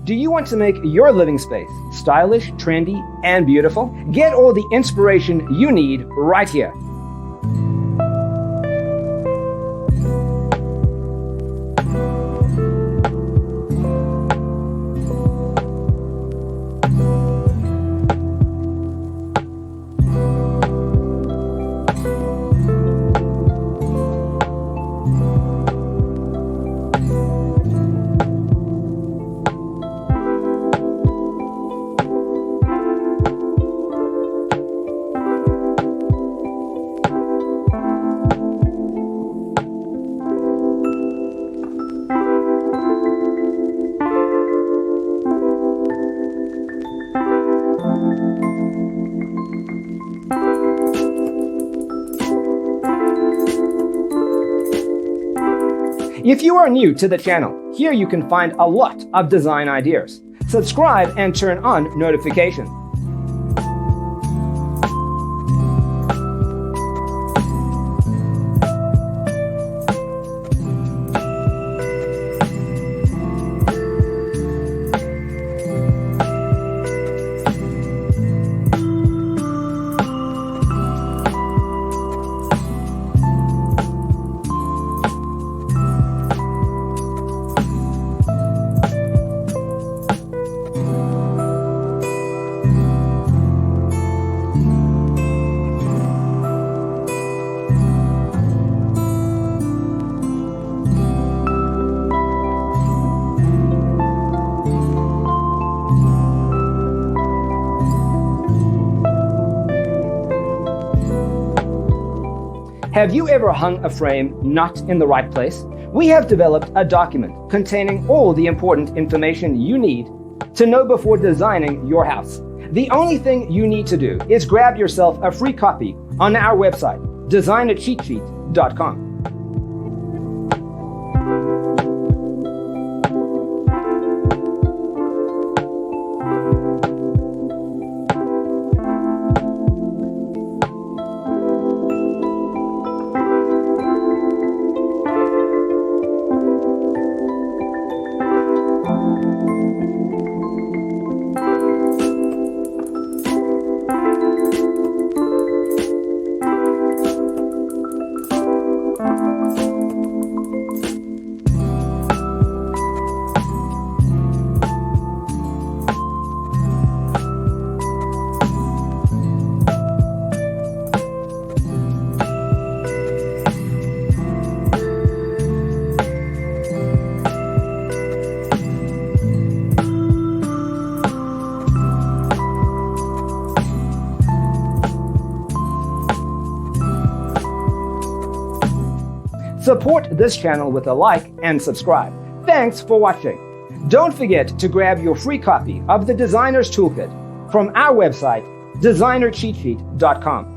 Do you want to make your living space stylish, trendy, and beautiful? Get all the inspiration you need right here. If you are new to the channel, here you can find a lot of design ideas. Subscribe and turn on notifications. Have you ever hung a frame not in the right place? We have developed a document containing all the important information you need to know before designing your house. The only thing you need to do is grab yourself a free copy on our website, designercheatsheet.com. Support this channel with a like and subscribe. Thanks for watching. Don't forget to grab your free copy of the Designer's Toolkit from our website, designercheatsheet.com.